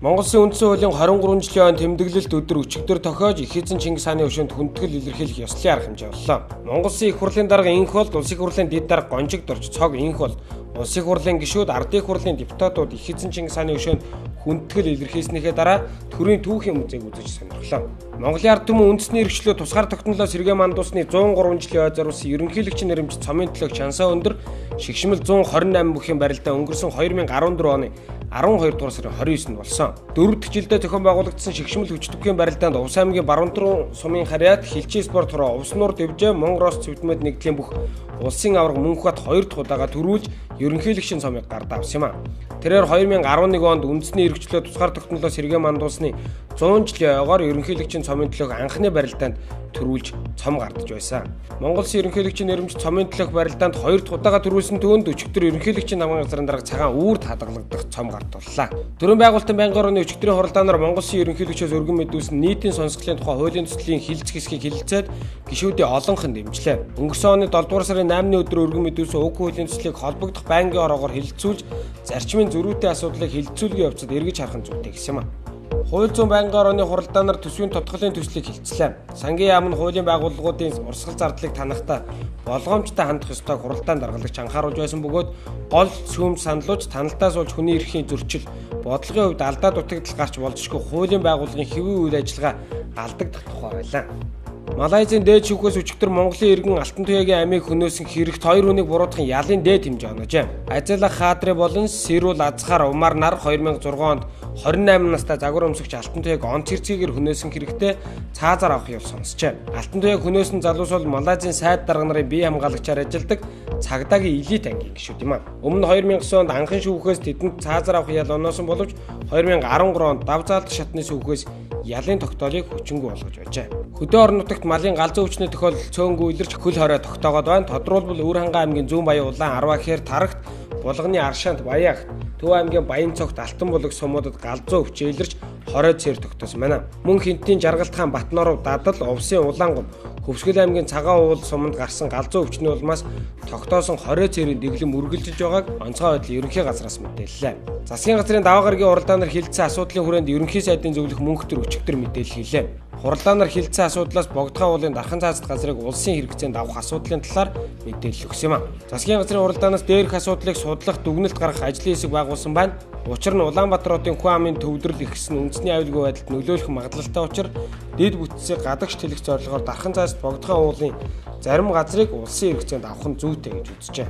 Монгол Улсын үндсэн хуулийн 23 жилийн он тэмдэглэлт өдөр өчигдөр тохиож их эзэн Чингис хааны өшөөнд хүндэтгэл илэрхийлэх ёслолын арга хэмжээ боллоо. Монгол Улсын их хурлын дарга энх бол улс их хурлын дэд дарга гонжигд орж цог энх бол улс их хурлын гишүүд ард их хурлын депутатууд их эзэн Чингис хааны өшөөнд хүндэтгэл илэрхийлснийхээ дараа төрийн түүхийн музейг үзэж сонирхлоо. Монголын ард түмэн үндэсний эрхчлөө тусгаар тогтнолоо сэргээ мандуусны 103 жилийн ой зориулсан ерөнхийлөгчийн нэрэмж цомын төлөөх чансаа өндөр шигшмэл 128 бүхийн барилдаа өнгөрсөн 2014 оны 12 дугаар сарын 29-нд болсон. 4 дахь жилдээ зохион байгуулагдсан шигшмэл хүчтүгийн барилдаанд Увс аймгийн Баруун сумын харьяат Хилчээ спорт хороо Увснуур дэвжээ Монгороос цэвдмэд нэгдлийн бүх улсын аварга Мөнхбат 2 дахь удаага төрүүлж ерөнхийлөгчийн цомыг гард авсан юм а. Тэрээр 2011 онд үндэсний эрхчлөө тусгаар тогтнолоо сэргээ мандуусны 100 жилийн ойгоор ерөнхийлөгчийн цомын төлөөх анхны барилдаанд төрүүлж цом гардаж байсан. Монгол Улсын ерөнхийлөгчийн нэрэмж цомын төлөөх барилдаанд 2 дахь удаага төрүүлсэн төвөнд өчигдөр ерөнхийлөгчийн намгын газрын дарга цагаан үүр хадгалагдах цом гардууллаа. Төрийн байгуулалтын байнгын орны өчигдрийн хуралдаанаар Монгол Улсын ерөнхийлөгчөөс өргөн мэдүүлсэн нийтийн сонсголын тухай хуулийн төслийн хилцэх хэсгийг хилцээд гишүүдийн олонхын дэмжлээ. Өнгөрсөн оны 7 дугаар сарын 8-ны өдөр өргөн мэдүүлсэн уг хуулийн төслийг холбогдох байнгын ороогоор хилцүүлж зарчмын зөрүүтэй асуудлыг хилцүүлгийн явцад эргэж харах зүйтэй гэсэн юм а. Хууль зүйн байнгын орны хуралдаанаар төсвийн тодголын төслийг хилцлээ. Сангийн яам нь хуулийн байгууллагуудын урсгал зардлыг танахдаа болгоомжтой хандах ёстойг хуралдаанд даргалагч анхааруулж байсан бөгөөд гол шүүмж саналууч таналтаас болж хүний эрхийн зөрчил, бодлогын хувьд алдаа дутагдал гарч болзошгүй хуулийн байгууллагын хэвийн үйл ажиллагаа алдагдах тухай байлаа. Малайзийн дээд шүүхээс өчигдөр Монголын иргэн Алтан туяагийн амийг хөнөөсөн хэрэгт 2 хүнийг буруутгах ялын дээд хэмжээ оноожээ. Ажила Хаадри болон Сэрүүл Азхар Умар нар 2006 онд 28 настай загвар өмсөгч Алтан туяаг он цэрцгээр хөнөөсөн хэрэгтээ цаазаар авах яв сонсчээ. Алтан туяаг хөнөөсөн залуус бол Малайзийн сайд дарга нарын бие хамгаалагчаар ажилладаг цагдаагийн элит ангийн гишүүд юм а. Өмнө 2009 онд анхан шүүхээс тэдэнд цаазаар авах ял оноосон боловч 2013 онд дав заалдах шатны шүүхээс ялын тогтоолыг хүчингүй болгож байжээ. Хөдөө орон нутагт малын галзуу өвчний тохиолдол цөөнгүй илэрч хөл хорой тогтоогоод байна. Тодруулбал Өвөрхангай аймгийн Зүүн Баян улаан 10 хэр тарагт Булганы Аршаант Баяагт Төв аймгийн Баян цогт Алтан булаг сумуудад галзуу өвч илэрч хорой цээр тогтоосон байна. Мөн Хинтийн Жаргалт хаан Батноров Дадал Увсын Улаангом Хөвсгөл аймгийн Цагаан уул суманд гарсан галзуу өвчний улмаас тогтоосон хорой цээрийн дэглэм үргэлжилж байгааг онцгой байдлын ерөнхий газраас мэдээллээ. Засгийн газрын даваа гарагийн хуралдаанаар хилцсэн асуудлын хүрээнд ерөнхий сайдын зөвлөх мөнх төр өчигдөр мэдээлэл хийлээ. Хуралдаанаар хилцсэн асуудлаас Богдгай уулын дархан цаазд газрыг улсын хэрэгцээнд авах асуудлын талаар мэдээлэл өгсөн юм а. Засгийн газрын хуралдаанаас дээрх асуудлыг судлах дүгнэлт гаргах ажлын хэсэг байгуулсан байна. Учир нь Улаанбаатар хотын хүн амын төвдрөл ихсэн үндэсний аюулгүй байдалд нөлөөлөх магадлалтай учраас дэд бүтцийг гадагш тэлэх зорилгоор дархан цаазд Богдгай уулын зарим газрыг улсын хэрэгцээнд авах нь зүйтэй гэж үзжээ.